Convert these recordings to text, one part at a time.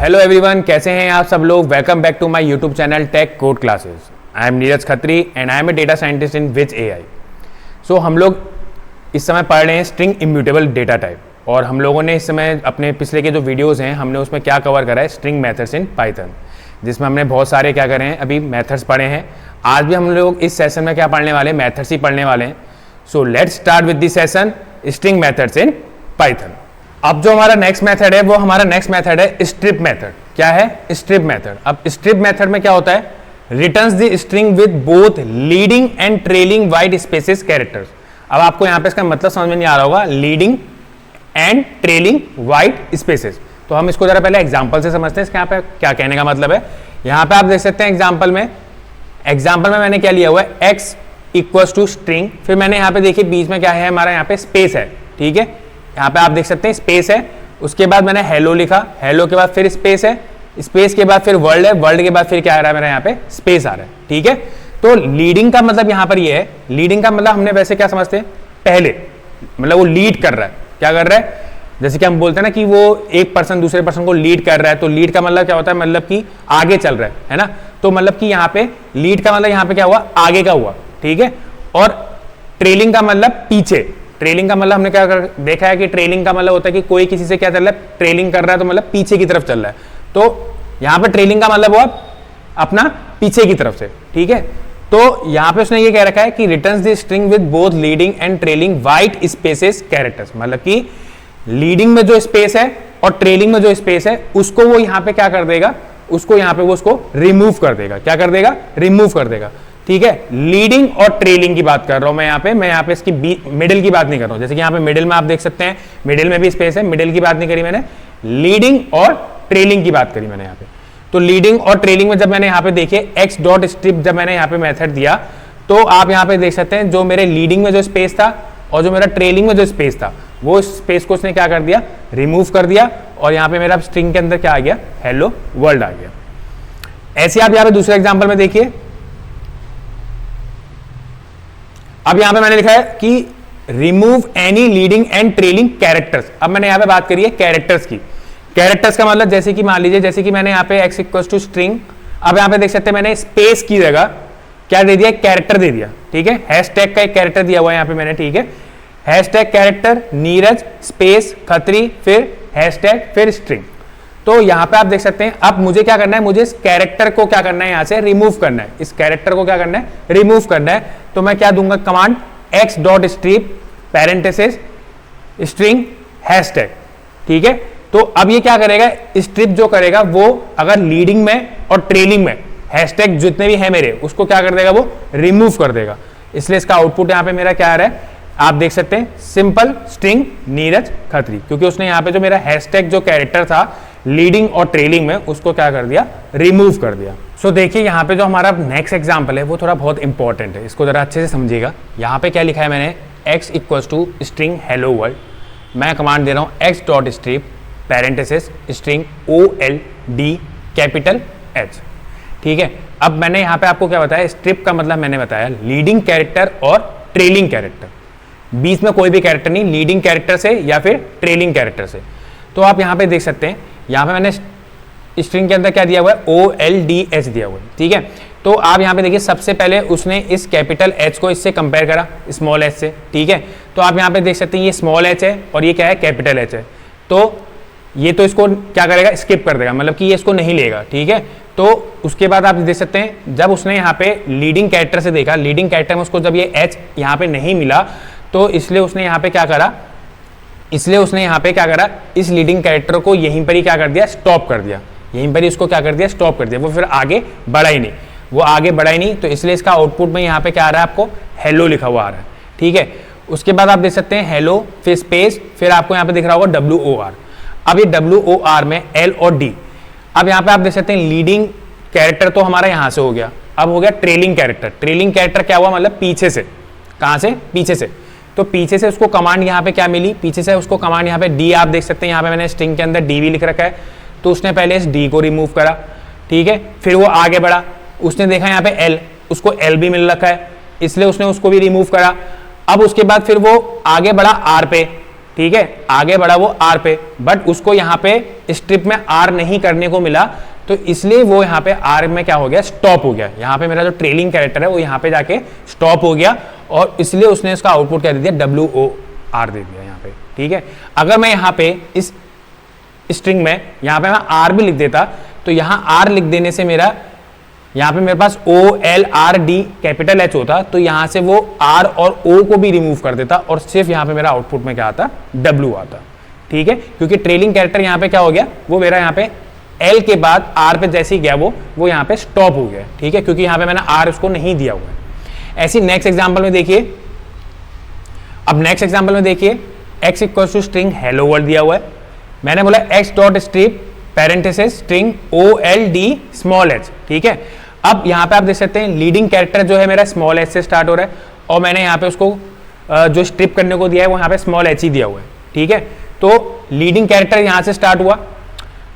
Hello everyone, कैसे हैं आप सब लोग। Welcome back to my YouTube channel tech code classes. I am Neeraj Khatri and I am a data scientist in which AI. So हम लोग इस समय पढ़ रहे हैं स्ट्रिंग इम्यूटेबल डेटा टाइप, और हम लोगों ने इस समय अपने पिछले के जो वीडियोस हैं हमने उसमें क्या कवर करा है, स्ट्रिंग मेथड्स इन पाइथन, जिसमें हमने बहुत सारे क्या करे हैं, अभी मेथड्स पढ़े हैं। आज भी हम लोग इस सेशन में क्या पढ़ने वाले हैं, मेथड्स ही पढ़ने वाले हैं। So let's start with this session, string methods in Python. अब जो हमारा नेक्स्ट मेथड है वो हमारा नेक्स्ट मेथड है स्ट्रिप मेथड। क्या है? Strip method. अब स्ट्रिप मेथड में क्या होता है, returns the string with both leading and trailing white spaces characters. अब आपको यहाँ पे इसका मतलब समझ में नहीं आ रहा होगा, leading and trailing white spaces. तो हम इसको जरा पहले एग्जाम्पल से समझते हैं इसके यहाँ पे क्या कहने का मतलब है। यहाँ पे आप देख सकते हैं एग्जाम्पल में मैंने क्या लिया हुआ है, x इक्वल्स टू स्ट्रिंग, फिर मैंने यहाँ पे देखिए बीच में क्या है, हमारा यहाँ पे स्पेस है। ठीक है, यहाँ पे आप देख सकते हैं स्पेस है, उसके बाद मैंने हेलो लिखा, हेलो के बाद फिर स्पेस है, स्पेस के बाद फिर वर्ल्ड है, वर्ल्ड के बाद फिर क्या आ रहा है मेरा यहाँ पे स्पेस आ रहा है। ठीक है, तो लीडिंग का मतलब यहाँ पर ये है, लीडिंग का मतलब हमने वैसे क्या समझते हैं, पहले मतलब वो लीड कर रहा है। क्या कर रहा है? जैसे कि हम बोलते हैं ना कि वो एक पर्सन दूसरे पर्सन को लीड कर रहा है, तो लीड का मतलब क्या होता है, मतलब कि आगे चल रहा है ना। तो मतलब कि यहाँ पे लीड का मतलब यहाँ पे क्या हुआ, आगे का हुआ। ठीक है, और ट्रेलिंग का मतलब पीछे। ट्रेलिंग का मतलब हमने क्या देखा है कि ट्रेलिंग का मतलब होता है कि कोई किसी से क्या चल रहा है, ट्रेलिंग कर रहा है, तो मतलब पीछे की तरफ चल रहा है। तो यहाँ पे ट्रेलिंग का मतलब हुआ अपना पीछे की तरफ से। ठीक है, तो यहाँ पे उसने ये कह रखा है कि returns the string with both leading and trailing white spaces characters, मतलब कि लीडिंग में जो स्पेस है और ट्रेलिंग में जो स्पेस है उसको वो यहाँ पे क्या कर देगा, उसको यहाँ पे वो उसको रिमूव कर देगा। क्या कर देगा? रिमूव कर देगा। ठीक है, लीडिंग और ट्रेलिंग की बात कर रहा हूं मैं यहाँ पे इसकी मिडिल की बात नहीं कर रहा हूं। जैसे कि यहाँ पे मिडिल में आप देख सकते हैं, मिडिल में भी स्पेस है, मिडिल की बात नहीं करी मैंने, लीडिंग और ट्रेलिंग की बात करी मैंने यहाँ पे। तो लीडिंग और ट्रेलिंग में जब मैंने यहाँ पे देखे x डॉट स्ट्रिप, जब मैंने यहाँ पे मेथड दिया, तो आप यहाँ पे देख सकते हैं जो मेरे लीडिंग में जो स्पेस था और जो मेरा ट्रेलिंग में जो स्पेस था, वो स्पेस को उसने क्या कर दिया, रिमूव कर दिया, और यहाँ पे मेरा स्ट्रिंग के अंदर क्या आ गया, हेलो वर्ल्ड आ गया। ऐसे आप यहाँ पे दूसरे एग्जाम्पल में देखिए, अब यहां पे मैंने लिखा है कि remove any leading and trailing characters. अब मैंने यहां पे बात करी है कैरेक्टर्स की। कैरेक्टर्स का मतलब जैसे कि मान लीजिए, जैसे कि मैंने यहां पे x इक्वल्स टू स्ट्रिंग, अब यहां पे देख सकते हैं मैंने स्पेस की जगह क्या दे दिया, कैरेक्टर दे दिया। ठीक है, हैशटैग का एक कैरेक्टर दिया हुआ है यहां पे मैंने। ठीक है, hashtag character Neeraj space Khatri, फिर हैशटैग, फिर स्ट्रिंग। तो यहां पे आप देख सकते हैं, अब मुझे क्या करना है, मुझे इस कैरेक्टर को क्या करना है, यहां से रिमूव करना है। इस कैरेक्टर को क्या करना है, रिमूव करना है। तो मैं क्या दूंगा, command x dot strip parenthesis string hashtag. ठीक है, तो अब ये क्या करेगा, स्ट्रिप जो करेगा वो अगर लीडिंग में और ट्रेलिंग में हैशटैग जितने भी है मेरे, उसको क्या कर देगा, वो रिमूव कर देगा। इसलिए इसका आउटपुट यहां पे मेरा क्या आ रहा है, आप देख सकते हैं सिंपल स्ट्रिंग नीरज खत्री, क्योंकि उसने यहाँ पे जो मेरा हैशटैग जो कैरेक्टर था लीडिंग और ट्रेलिंग में, उसको क्या कर दिया, रिमूव कर दिया। सो देखिए यहाँ पे जो हमारा नेक्स्ट एग्जांपल है वो थोड़ा बहुत इंपॉर्टेंट है, इसको जरा अच्छे से समझिएगा। यहाँ पे क्या लिखा है मैंने, x equals to string hello world, मैं कमांड दे रहा हूँ x dot strip parenthesis string OLD capital H। ठीक है, अब मैंने यहाँ पे आपको क्या बताया, स्ट्रिप का मतलब मैंने बताया लीडिंग कैरेक्टर और ट्रेलिंग कैरेक्टर, बीच में कोई भी कैरेक्टर नहीं, लीडिंग कैरेक्टर से या फिर ट्रेलिंग कैरेक्टर से। तो आप यहाँ पे देख सकते हैं, यहाँ पे मैंने स्ट्रिंग के अंदर क्या दिया हुआ है, OLDH दिया हुआ है। ठीक है, तो आप यहाँ पे देखिए सबसे पहले उसने इस कैपिटल H को इससे कंपेयर करा स्मॉल h से। ठीक है, तो आप यहाँ पे देख सकते हैं ये स्मॉल h है और ये क्या है, कैपिटल H है। तो ये तो इसको क्या करेगा, स्किप कर देगा, मतलब कि ये इसको नहीं लेगा। ठीक है, तो उसके बाद आप देख सकते हैं जब उसने यहाँ पे लीडिंग कैरेक्टर से देखा, लीडिंग कैरेक्टर में उसको जब ये H यहाँ पे नहीं मिला, तो इसलिए उसने यहाँ पे क्या करा, इस लीडिंग कैरेक्टर को यहीं पर ही क्या कर दिया, स्टॉप कर दिया, यहीं पर ही उसको क्या कर दिया, स्टॉप कर दिया। वो फिर आगे बढ़ा ही नहीं, तो इसलिए इसका आउटपुट में यहाँ पे क्या आ रहा है, आपको हेलो लिखा हुआ आ रहा है। ठीक है, उसके बाद आप देख सकते हैं हेलो, फिर स्पेस, फिर आपको यहाँ पे दिख रहा होगा WOR। अब ये WOR में L और D। अब यहाँ पे आप देख सकते हैं लीडिंग कैरेक्टर तो हमारा यहाँ से हो गया, अब हो गया ट्रेलिंग कैरेक्टर। ट्रेलिंग कैरेक्टर क्या हुआ, मतलब पीछे से, कहाँ से, पीछे से। तो पीछे से उसको कमांड यहाँ पे क्या मिली, पीछे से उसको कमांड यहाँ पे D, आप देख सकते हैं यहाँ पे मैंने स्ट्रिंग के अंदर D भी लिख रखा है। तो उसने पहले इस D को रिमूव करा। ठीक है, फिर वो आगे बढ़ा, उसने देखा यहाँ पे L, उसको L भी मिल रखा है, इसलिए उसने उसको भी रिमूव करा। अब उसके बाद फिर वो आगे बढ़ा R पे। ठीक है, आगे बढ़ा वो आर पे, बट उसको यहाँ पे स्ट्रिप में आर नहीं करने को मिला, तो इसलिए वो यहाँ पे आर में क्या हो गया, स्टॉप हो गया। यहाँ पे मेरा जो ट्रेलिंग कैरेक्टर है वो यहाँ पे जाके स्टॉप हो गया, और इसलिए उसने इसका आउटपुट क्या दे दिया, WOR दे दिया यहाँ पे। ठीक है, अगर मैं यहाँ पे इस स्ट्रिंग में यहाँ पे मैं आर भी लिख देता, तो यहाँ आर लिख देने से मेरा यहाँ पे मेरे पास OLRD कैपिटल H होता, तो यहाँ से वो R और O को भी रिमूव कर देता, और सिर्फ यहाँ पे मेरा आउटपुट में क्या आता, W आता। ठीक है, क्योंकि ट्रेलिंग कैरेक्टर यहाँ पे क्या हो गया, वो मेरा यहाँ पे L के बाद R पे जैसे ही गया वो यहाँ पे स्टॉप हो गया। ठीक है, क्योंकि यहाँ पे मैंने R उसको नहीं दिया हुआ है। ऐसी नेक्स्ट एग्जाम्पल में देखिए, अब नेक्स्ट एग्जाम्पल में देखिए, x equal to string hello world दिया हुआ है, मैंने बोला x dot strip parenthesis string OLD small h। ठीक है, अब यहाँ पे आप देख सकते हैं लीडिंग कैरेक्टर जो है मेरा स्मॉल h से स्टार्ट हो रहा है, और मैंने यहाँ पे उसको जो स्ट्रिप करने को दिया है वो यहाँ पे स्मॉल h ही दिया हुआ है। ठीक है, तो लीडिंग कैरेक्टर यहाँ से स्टार्ट हुआ,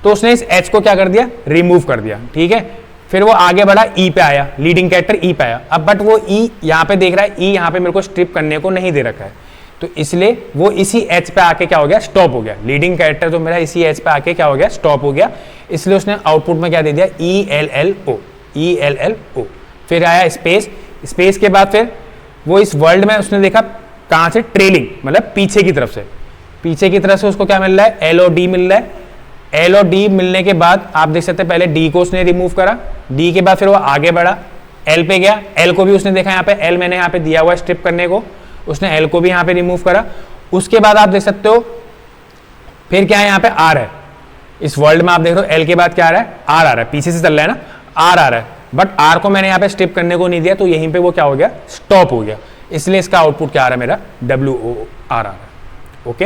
तो उसने इस h को क्या कर दिया, रिमूव कर दिया। ठीक है, फिर वो आगे बढ़ा E पे आया, लीडिंग कैरेक्टर E पे आया, अब बट वो E यहाँ पे देख रहा है, E यहाँ पे मेरे को स्ट्रिप करने को नहीं दे रखा है, तो इसलिए वो इसी H पे आके क्या हो गया, स्टॉप हो गया। लीडिंग कैरेक्टर जो मेरा इसी H पे आके क्या हो गया, स्टॉप हो गया, इसलिए उसने आउटपुट में क्या दे दिया, ELLO। फिर आया स्पेस, स्पेस के बाद फिर वो इस वर्ल्ड में उसने देखा कहाँ से, ट्रेलिंग मतलब पीछे की तरफ से उसको क्या मिल रहा है, LOD मिल रहा है। LOD मिलने के बाद आप देख सकते हैं पहले D को उसने रिमूव करा, D के बाद फिर वो आगे बढ़ा, L पे गया, L को भी उसने देखा यहाँ पे L मैंने यहाँ पे दिया हुआ स्ट्रिप करने को, उसने L को भी यहाँ पे रिमूव करा। उसके बाद आप देख सकते हो फिर क्या है, यहाँ पे R है, इस वर्ल्ड में आप देख रहे हो L के बाद क्या आ रहा है, R आ रहा है, पीछे से चल रहा है ना, R आ रहा है, बट R को मैंने यहाँ पे स्ट्रिप करने को नहीं दिया, तो यहीं पे वो क्या हो गया, स्टॉप हो गया, इसलिए इसका आउटपुट क्या आ रहा है, मेरा WOR आ रहा है। ओके,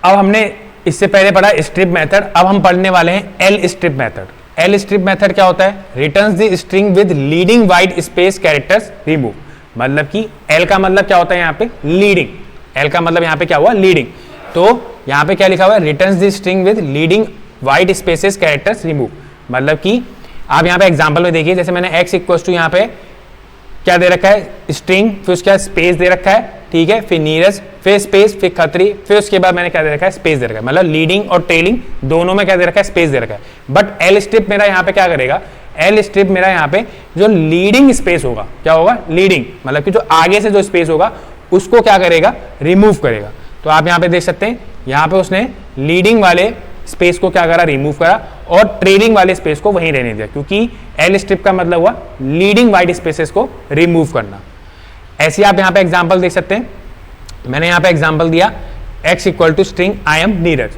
अब हमने इससे पहले पढ़ा स्ट्रिप मेथड, अब हम पढ़ने वाले हैं L strip method. L strip method क्या होता है, returns the string with leading wide space characters remove, मतलब कि L का मतलब क्या होता है यहाँ पे, लीडिंग, L का मतलब यहाँ पे क्या हुआ, लीडिंग, तो यहाँ पे क्या लिखा हुआ है, returns the string with leading wide spaces characters remove, मतलब कि आप यहाँ पे एग्जांपल में देखिए, जैसे मैंने x इक्वल टू यहाँ पे क्या दे रखा है, स्ट्रिंग, फिर उसके बाद स्पेस दे रखा है, ठीक है, फिर नीरज, फिर स्पेस, फिर खतरी, फिर उसके बाद मैंने क्या दे रखा है, स्पेस दे रखा है, मतलब लीडिंग और ट्रेलिंग दोनों में क्या दे रखा है, स्पेस दे रखा है। बट L स्ट्रिप मेरा यहाँ पे क्या करेगा, L स्ट्रिप मेरा यहाँ पे जो लीडिंग स्पेस होगा, क्या होगा, लीडिंग मतलब कि जो आगे से जो स्पेस होगा उसको क्या करेगा, रिमूव करेगा। तो आप यहाँ पे देख सकते हैं, यहाँ पे उसने लीडिंग वाले स्पेस को क्या करा, रिमूव करा, और ट्रेलिंग वाले स्पेस को वहीं रहने दिया, क्योंकि L स्ट्रिप का मतलब हुआ लीडिंग वाइड स्पेसेस को रिमूव करना। ऐसे आप यहाँ पे एग्जांपल देख सकते हैं, मैंने यहाँ पे एग्जांपल दिया x equal to string I am Neeraj.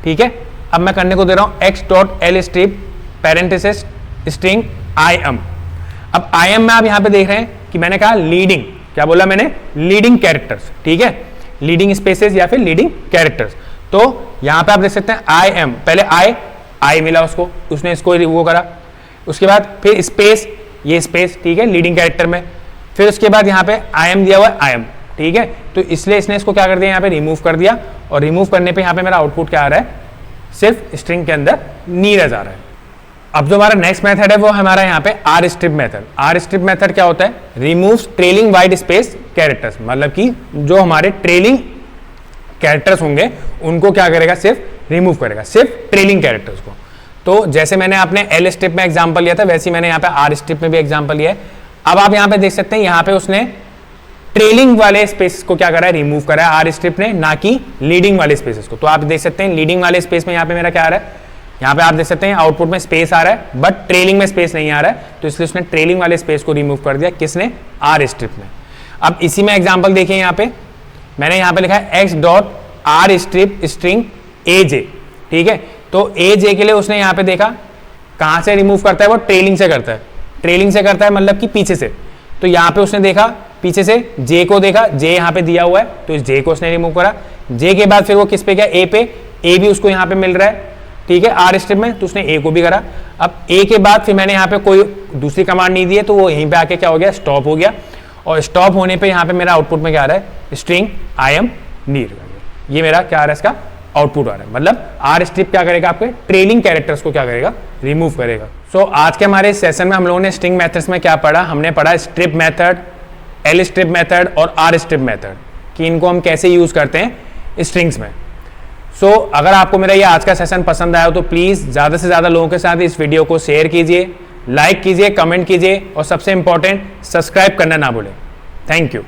ठीक है, अब मैं करने को दे रहा हूँ x dot L strip parenthesis string I M. अब आई एम में आप यहाँ पे देख रहे हैं कि मैंने कहा लीडिंग, क्या बोला मैंने, लीडिंग कैरेक्टर्स। ठीक है, लीडिंग स्पेसेस या फिर लीडिंग कैरेक्टर्स। तो यहाँ पे आप देख सकते हैं आई एम, पहले आई मिला उसको, उसने इसको वो करा, उसके बाद फिर स्पेस, ये स्पेस, ठीक है, लीडिंग कैरेक्टर में, फिर उसके बाद यहाँ पे आई एम दिया हुआ है, आई एम, ठीक है, तो इसलिए इसने इसको क्या कर दिया, यहाँ पे रिमूव कर दिया, और रिमूव करने पे यहाँ पे मेरा आउटपुट क्या आ रहा है, सिर्फ स्ट्रिंग के अंदर नीरज आ रहा है। अब जो हमारा नेक्स्ट मेथड है वो हमारा यहाँ पे r strip method. R strip method क्या होता है, removes trailing white space characters, मतलब कि जो हमारे ट्रेलिंग कैरेक्टर्स होंगे उनको क्या करेगा, सिर्फ रिमूव करेगा, सिर्फ ट्रेलिंग कैरेक्टर्स को। तो जैसे मैंने आपने एल स्ट्रिप में एग्जांपल लिया था, वैसे मैंने यहाँ पे आर स्ट्रिप में भी एग्जांपल लिया है। अब आप यहाँ पे देख सकते हैं, यहाँ पे उसने ट्रेलिंग वाले स्पेस को क्या करा है, रिमूव करा है आर स्ट्रिप ने, ना कि लीडिंग वाले स्पेसेस को। तो आप देख सकते हैं लीडिंग वाले स्पेस में यहाँ पे मेरा क्या आ रहा है, यहाँ पे आप देख सकते हैं आउटपुट में स्पेस आ रहा है, बट ट्रेलिंग में स्पेस नहीं आ रहा है, तो इसलिए उसने ट्रेलिंग वाले स्पेस को रिमूव कर दिया, किसने, आर स्ट्रिप में। अब इसी में एग्जांपल देखिए, यहाँ पे मैंने यहाँ पे लिखा है x dot r strip string a j, ठीक है। तो ए जे के लिए उसने यहाँ पे देखा कहाँ से रिमूव करता है, वो ट्रेलिंग से करता है, ट्रेलिंग से करता है मतलब कि पीछे से। तो यहाँ पे उसने देखा पीछे से जे को देखा, जे यहाँ पे दिया हुआ है, तो इस जे को उसने रिमूव करा। जे के बाद फिर वो किस पे गया, ए पे, ए भी उसको यहाँ पे मिल रहा है, ठीक है, आर स्ट्रिप में, तो उसने ए को भी करा। अब ए के बाद फिर मैंने यहाँ पे कोई दूसरी कमांड नहीं दी है, तो वो यहीं पे आके क्या हो गया, स्टॉप हो गया। और स्टॉप होने पे यहाँ पे मेरा आउटपुट में क्या आ रहा है, स्ट्रिंग आई एम नीर, ये मेरा क्या आ रहा है, इसका आउटपुट आ रहा है। मतलब आर स्ट्रिप क्या करेगा, आपके ट्रेलिंग कैरेक्टर्स को क्या करेगा, रिमूव करेगा। सो आज के हमारे सेशन में हम लोगों ने स्ट्रिंग मेथड्स में क्या पढ़ा, हमने पढ़ा strip method, L strip method और आर स्ट्रिप मेथड, कि इनको हम कैसे यूज करते हैं स्ट्रिंग्स में। सो अगर आपको मेरा ये आज का सेशन पसंद आया हो तो प्लीज़ ज़्यादा से ज़्यादा लोगों के साथ इस वीडियो को शेयर कीजिए, लाइक कीजिए, कमेंट कीजिए और सबसे इंपॉर्टेंट सब्सक्राइब करना ना भूलें। Thank you.